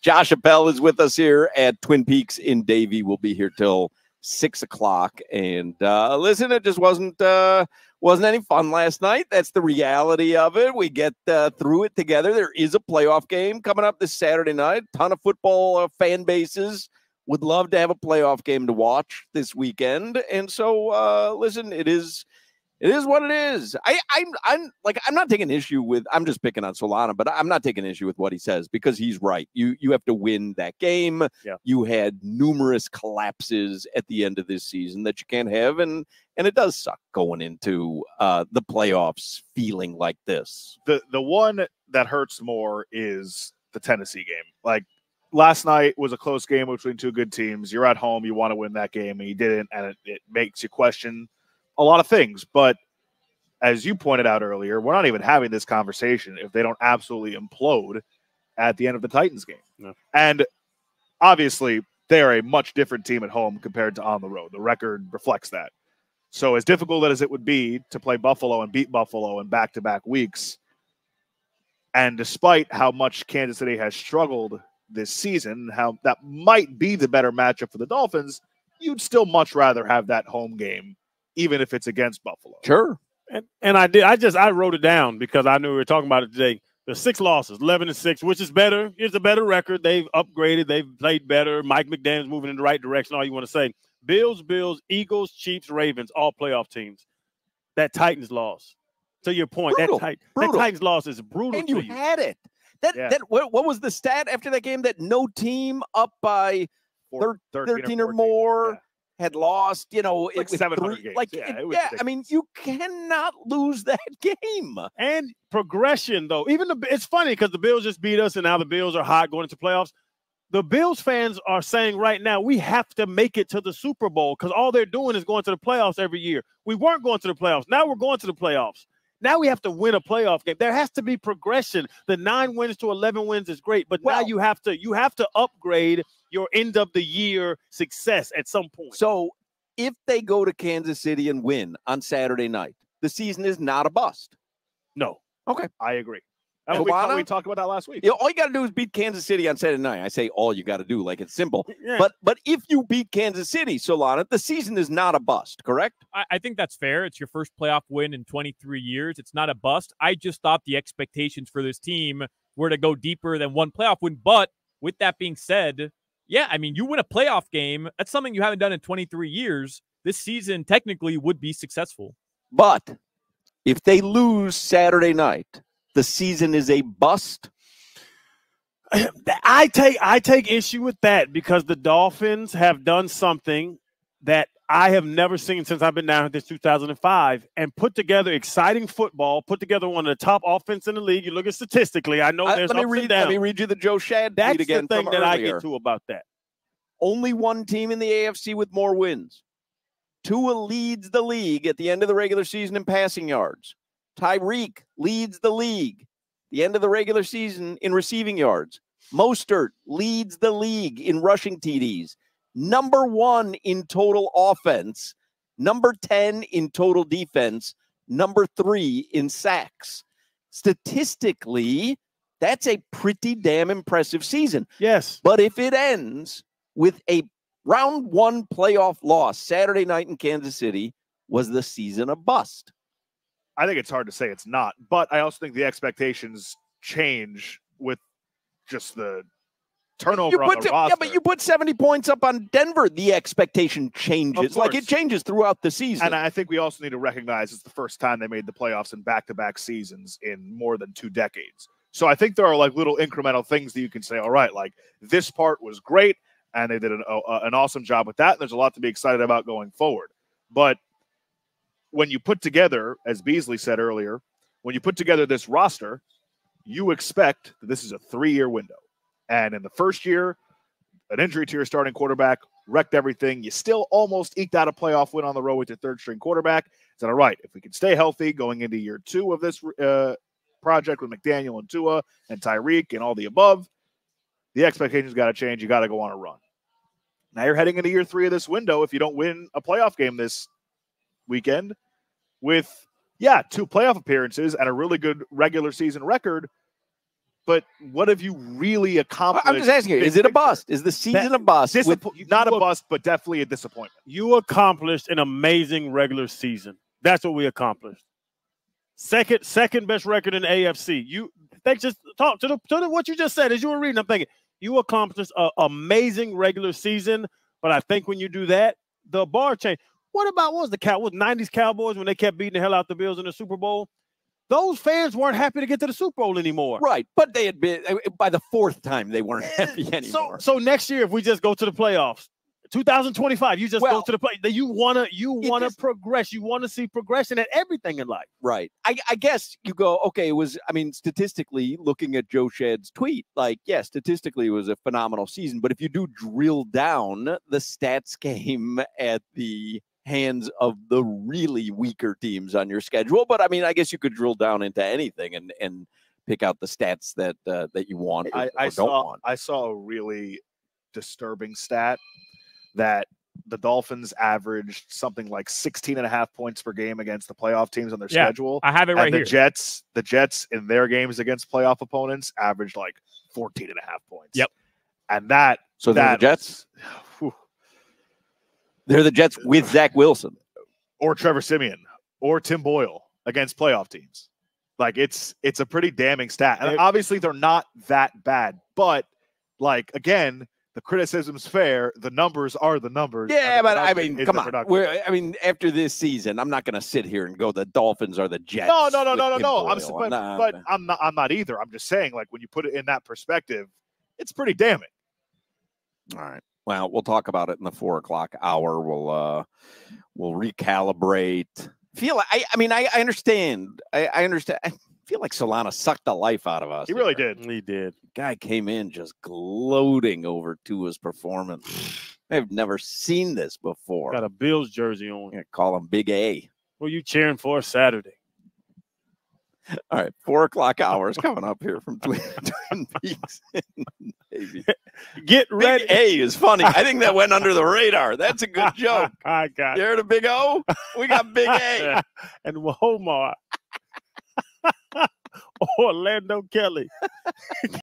Josh Appel is with us here at Twin Peaks in Davie. We'll be here till 6 o'clock. And listen, it just wasn't any fun last night. That's the reality of it. We get through it together. There is a playoff game coming up this Saturday night. Ton of football fan bases would love to have a playoff game to watch this weekend. And so, listen, it is what it is. I'm not taking issue with. I'm just picking on Solana, but I'm not taking issue with what he says because he's right. You have to win that game. Yeah. You had numerous collapses at the end of this season that you can't have, and it does suck going into the playoffs feeling like this. The one that hurts more is the Tennessee game. Like last night was a close game between two good teams. You're at home. You want to win that game, and you didn't, and it makes you question a lot of things. But as you pointed out earlier, we're not even having this conversation if they don't absolutely implode at the end of the Titans game. No. And obviously they are a much different team at home compared to on the road. The record reflects that. So as difficult as it would be to play Buffalo and beat Buffalo in back-to-back weeks, and despite how much Kansas City has struggled this season, how that might be the better matchup for the Dolphins, you'd still much rather have that home game even if it's against Buffalo. Sure. And I wrote it down because I knew we were talking about it today. The 6 losses, 11-6, which is better. It's a better record. They've upgraded. They've played better. Mike McDaniel's moving in the right direction. All you want to say. Bills, Eagles, Chiefs, Ravens, all playoff teams. That Titans loss. To your point, brutal. that Titans loss is brutal. And you had it. What was the stat after that game? That no team up by 13 or more had lost, like 700 games. I mean, you cannot lose that game. And progression, though. It's funny because the Bills just beat us, and now the Bills are hot going into playoffs. The Bills fans are saying right now, we have to make it to the Super Bowl because all they're doing is going to the playoffs every year. We weren't going to the playoffs. Now we're going to the playoffs. Now we have to win a playoff game. There has to be progression. The 9 wins to 11 wins is great, but now you have to upgrade your end of the year success at some point. So if they go to Kansas City and win on Saturday night, the season is not a bust. No. Okay. I agree. We talked about that last week. All you got to do is beat Kansas City on Saturday night. I say all you got to do, like it's simple. Yeah. But if you beat Kansas City, Solana, the season is not a bust, correct? I think that's fair. It's your first playoff win in 23 years. It's not a bust. I just thought the expectations for this team were to go deeper than one playoff win. But with that being said, yeah, I mean, you win a playoff game. That's something you haven't done in 23 years. This season technically would be successful. But if they lose Saturday night, the season is a bust. I take issue with that because the Dolphins have done something that I have never seen since I've been down here since 2005 and put together exciting football, put together one of the top offense in the league. You look at statistically, I know there's ups and downs. Let me read you the Joe Shad tweet again. That's the thing that I get to about that. Only one team in the AFC with more wins. Tua leads the league at the end of the regular season in passing yards. Tyreek leads the league the end of the regular season in receiving yards. Mostert leads the league in rushing TDs. Number 1 in total offense. Number 10 in total defense. Number 3 in sacks. Statistically, that's a pretty damn impressive season. Yes. But if it ends with a round 1 playoff loss Saturday night in Kansas City, was the season a bust? I think it's hard to say it's not, but I also think the expectations change with just the turnover on the roster. Yeah, but you put 70 points up on Denver, the expectation changes. Like it changes throughout the season. And I think we also need to recognize it's the first time they made the playoffs in back-to-back seasons in more than 2 decades. So I think there are like little incremental things that you can say, all right, like this part was great, and they did an awesome job with that. And there's a lot to be excited about going forward. But when you put together, as Beasley said earlier, when you put together this roster, you expect that this is a 3-year window. And in the first year, an injury to your starting quarterback wrecked everything. You still almost eked out a playoff win on the road with your third-string quarterback. Said, all right, if we can stay healthy going into year 2 of this project with McDaniel and Tua and Tyreek and all the above, the expectations got to change. You got to go on a run. Now you're heading into year 3 of this window if you don't win a playoff game this weekend with, 2 playoff appearances and a really good regular season record. but what have you really accomplished? I'm just asking you, is it a bust? Is the season a bust? Not a bust, but definitely a disappointment. You accomplished an amazing regular season. That's what we accomplished. Second best record in the AFC. They just talk to what you just said as you were reading. I'm thinking you accomplished an amazing regular season, but I think when you do that, the bar changed. What was the 90s Cowboys when they kept beating the hell out the Bills in the Super Bowl? Those fans weren't happy to get to the Super Bowl anymore. Right, but they had been by the fourth time they weren't happy anymore. So next year, if we just go to the playoffs, 2025, you just go to the play. You wanna progress. You want to see progression at everything in life. Right. I guess you go, okay, it was, I mean, statistically, looking at Joe Shad's tweet, like, yeah, statistically it was a phenomenal season. But if you do drill down, the stats came at the hands of the really weaker teams on your schedule. But I mean, I guess you could drill down into anything and pick out the stats that you want or don't want. I saw a really disturbing stat that the Dolphins averaged something like 16.5 points per game against the playoff teams on their schedule. I have it right here. The Jets in their games against playoff opponents averaged like 14.5 points. Yep. And they're the Jets. They're the Jets with Zach Wilson or Trevor Siemian or Tim Boyle against playoff teams. Like it's a pretty damning stat. And obviously they're not that bad, but like, again, the criticism's fair. The numbers are the numbers. Yeah, but I mean, come on. After this season, I'm not going to sit here and go, the Dolphins are the Jets. No. I'm not either. I'm just saying, like, when you put it in that perspective, it's pretty damning. All right. Well, we'll talk about it in the 4 o'clock hour. We'll recalibrate. I understand. I understand. I feel like Solana sucked the life out of us. He really did. He did. Guy came in just gloating over Tua's performance. I've never seen this before. Got a Bills jersey on. Yeah, call him Big A. Who are you cheering for Saturday? All right, 4 o'clock hours coming up here from Twin Peaks. Maybe. Get ready. Big A is funny. I think that went under the radar. That's a good joke. I got you heard of Big O? We got Big A. And Walmart. Orlando Kelly.